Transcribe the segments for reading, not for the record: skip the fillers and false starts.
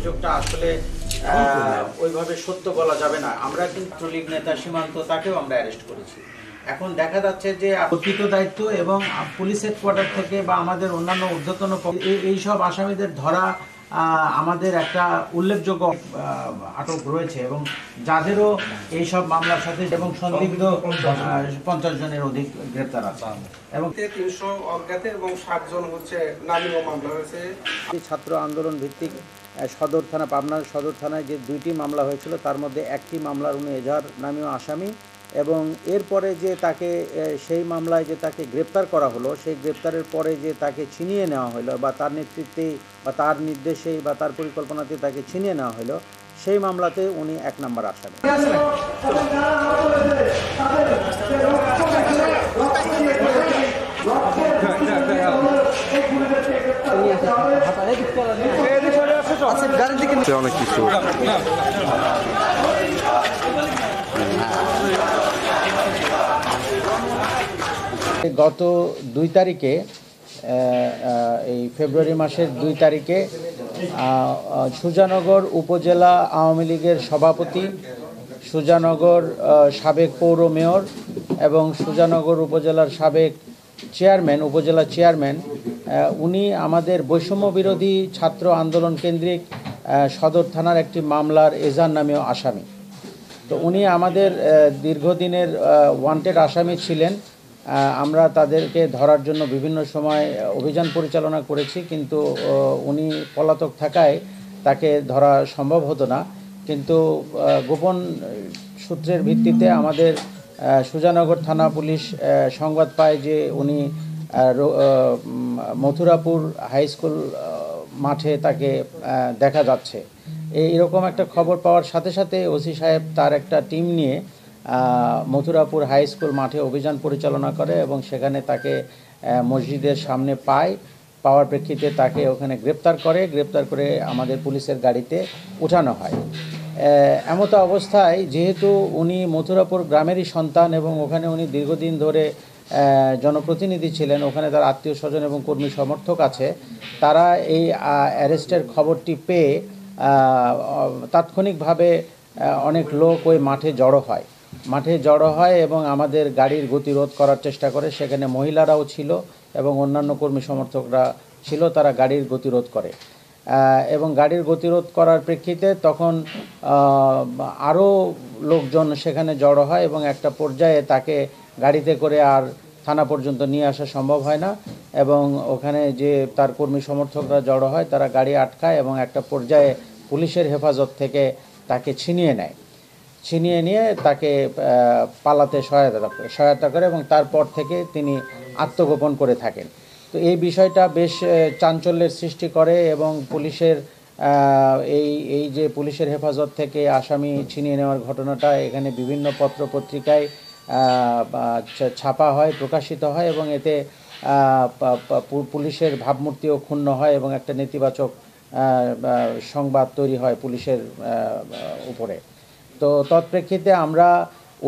অভিযোগটা আসলে ওইভাবে সত্য বলা যাবে না। আমরা কিন্তু লীগ নেতা সীমান্ত তাকেও আমরা অ্যারেস্ট করেছি। এখন দেখা যাচ্ছে যে প্রকৃত দায়িত্ব এবং পুলিশ হেডকোয়ার্টার থেকে বা আমাদের অন্যান্য ঊর্ধ্বতন এইসব আসামিদের ধরা আমাদের একটা উল্লেখযোগ্য আটক রয়েছে এবং যাদেরও এইসব মামলার সাথে এবং সন্দিগ্ধ 50 জনের অধিক গ্রেপ্তার আছে এবং 300 অজ্ঞাতে এবং 60 জন হচ্ছে নামীয় মামলা হয়েছে। ছাত্র আন্দোলন ভিত্তিক সদর থানা, পাবনা সদর থানায় যে 2টি মামলা হয়েছিল তার মধ্যে একটি মামলার উনি এজাহার নামীয় আসামি এবং এরপরে যে তাকে সেই মামলায় যে তাকে গ্রেপ্তার করা হলো, সেই গ্রেপ্তারের পরে যে তাকে ছিনিয়ে নেওয়া হলো বা তার নেতৃত্বে বা তার নির্দেশেই বা তার পরিকল্পনাতে তাকে ছিনিয়ে নেওয়া হলো, সেই মামলাতে উনি 1 নম্বর আসামি। অনেক কিছু গত 2 তারিখে এই ফেব্রুয়ারি মাসের 2 তারিখে সুজানগর উপজেলা আওয়ামী লীগের সভাপতি, সুজানগর সাবেক পৌর মেয়র এবং সুজানগর উপজেলার সাবেক চেয়ারম্যান, উপজেলা চেয়ারম্যান, উনি আমাদের বৈষম্য বিরোধী ছাত্র আন্দোলন কেন্দ্রিক সদর থানার একটি মামলার এজাহার নামীয় আসামি। তো উনি আমাদের দীর্ঘদিনের ওয়ান্টেড আসামি ছিলেন। আমরা তাদেরকে ধরার জন্য বিভিন্ন সময় অভিযান পরিচালনা করেছি, কিন্তু উনি পলাতক থাকায় তাকে ধরা সম্ভব হতো না। কিন্তু গোপন সূত্রের ভিত্তিতে আমাদের সুজানগর থানা পুলিশ সংবাদ পায় যে উনি মথুরাপুর হাই স্কুল মাঠে তাকে দেখা যাচ্ছে। এইরকম একটা খবর পাওয়ার সাথে সাথে ওসি সাহেব তার একটা টিম নিয়ে মথুরাপুর হাই স্কুল মাঠে অভিযান পরিচালনা করে এবং সেখানে তাকে মসজিদের সামনে পাওয়ার প্রেক্ষিতে তাকে ওখানে গ্রেপ্তার করে আমাদের পুলিশের গাড়িতে উঠানো হয়। এমতো অবস্থায় যেহেতু উনি মথুরাপুর গ্রামেরই সন্তান এবং ওখানে উনি দীর্ঘদিন ধরে জনপ্রতিনিধি ছিলেন, ওখানে তার আত্মীয় স্বজন এবং কর্মী সমর্থক আছে, তারা এই অ্যারেস্টের খবরটি পেয়ে তাৎক্ষণিকভাবে অনেক লোক ওই মাঠে জড়ো হয় এবং আমাদের গাড়ির গতিরোধ করার চেষ্টা করে। সেখানে মহিলারাও ছিল এবং অন্যান্য কর্মী সমর্থকরা ছিল, তারা গাড়ির গতিরোধ করে এবং গাড়ির গতিরোধ করার প্রেক্ষিতে তখন আরও লোকজন সেখানে জড়ো হয় এবং একটা পর্যায়ে তাকে গাড়িতে করে আর থানা পর্যন্ত নিয়ে আসা সম্ভব হয় না এবং ওখানে যে তার কর্মী সমর্থকরা জড়ো হয় তারা গাড়ি আটকায় এবং একটা পর্যায়ে পুলিশের হেফাজত থেকে তাকে ছিনিয়ে নিয়ে তাকে পালাতে সহায়তা করে এবং তারপর থেকে তিনি আত্মগোপন করে থাকেন। তো এই বিষয়টা বেশ চাঞ্চল্যের সৃষ্টি করে এবং পুলিশের এই যে পুলিশের হেফাজত থেকে আসামি ছিনিয়ে নেওয়ার ঘটনাটা এখানে বিভিন্ন পত্রপত্রিকায় ছাপা হয়, প্রকাশিত হয় এবং এতে পুলিশের ভাবমূর্তিও ক্ষুণ্ণ হয় এবং একটা নেতিবাচক সংবাদ তৈরি হয় পুলিশের উপরে। তো তৎপ্রেক্ষিতে আমরা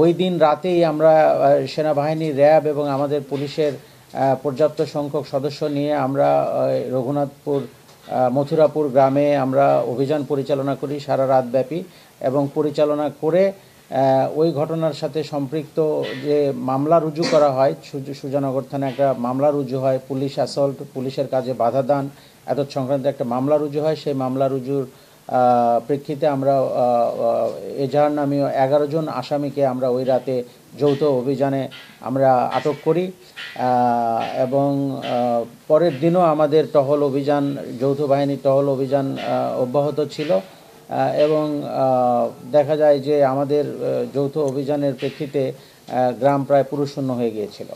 ওই দিন রাতেই আমরা সেনাবাহিনী, র্যাব এবং আমাদের পুলিশের পর্যাপ্ত সংখ্যক সদস্য নিয়ে আমরা মথুরাপুর গ্রামে আমরা অভিযান পরিচালনা করি সারা রাত ব্যাপী এবং পরিচালনা করে ওই ঘটনার সাথে সম্পৃক্ত যে মামলা রুজু করা হয়, সুজানগর থানায় একটা মামলা রুজু হয়, পুলিশ অ্যাসল্ট, পুলিশের কাজে বাধা দান এতৎ সংক্রান্ত একটা মামলা রুজু হয়। সেই মামলা রুজুর প্রেক্ষিতে আমরা এজাহার নামীয় 11 জন আসামিকে আমরা ওই রাতে যৌথ অভিযানে আমরা আটক করি এবং পরের দিনও আমাদের যৌথ বাহিনীর টহল অভিযান অব্যাহত ছিল এবং দেখা যায় যে আমাদের যৌথ অভিযানের প্রেক্ষিতে গ্রাম প্রায় পুরোশূন্য হয়ে গিয়েছিল।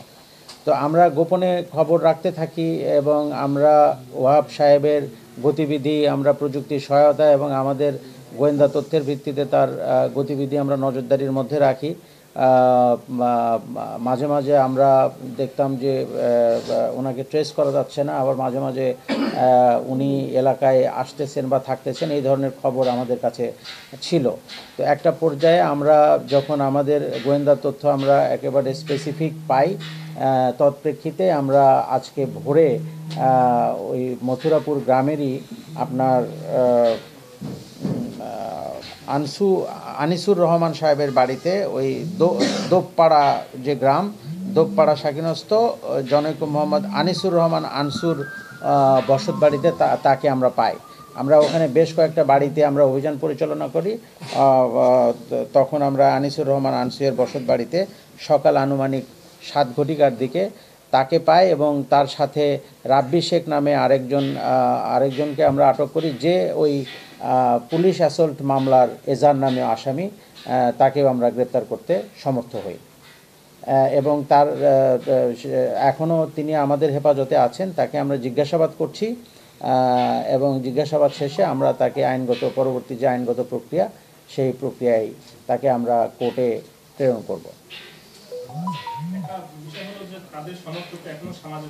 তো আমরা গোপনে খবর রাখতে থাকি এবং আমরা ওয়াহাব সাহেবের গতিবিধি, আমরা প্রযুক্তির সহায়তা এবং আমাদের গোয়েন্দা তথ্যের ভিত্তিতে তার গতিবিধি আমরা নজরদারির মধ্যে রাখি। মাঝে মাঝে আমরা দেখতাম যে ওনাকে ট্রেস করা যাচ্ছে না, আবার মাঝে মাঝে উনি এলাকায় আসতেছেন বা থাকতেছেন, এই ধরনের খবর আমাদের কাছে ছিল। তো একটা পর্যায়ে আমরা যখন আমাদের গোয়েন্দা তথ্য আমরা একেবারে স্পেসিফিক পাই, তৎপ্রেক্ষিতে আমরা আজকে ভোরে ওই মথুরাপুর গ্রামেরই আপনার আনিসুর রহমান সাহেবের বাড়িতে ওই দোপপাড়া যে গ্রাম, দোপপাড়া শাকিনস্থ জনৈক মোহাম্মদ আনিসুর রহমান আনসুর বসত বাড়িতে তাকে আমরা পাই। আমরা ওখানে বেশ কয়েকটা বাড়িতে আমরা অভিযান পরিচালনা করি। তখন আমরা আনিসুর রহমান আনসুরের বসত বাড়িতে সকাল আনুমানিক 7 ঘটিকার দিকে তাকে পাই এবং তার সাথে রাব্বি শেখ নামে আরেকজনকে আমরা আটক করি, যে ওই পুলিশ অ্যাসল্ট মামলার এজার নামে আসামি। তাকেও আমরা গ্রেপ্তার করতে সমর্থ হই এবং তার এখনও তিনি আমাদের হেফাজতে আছেন। তাকে আমরা জিজ্ঞাসাবাদ করছি এবং জিজ্ঞাসাবাদ শেষে আমরা তাকে পরবর্তী যে আইনগত প্রক্রিয়া, সেই প্রক্রিয়ায় তাকে আমরা কোর্টে প্রেরণ করব। একটা বিষয় হলো যে তাদের সমর্থকরা এখনো সমাজে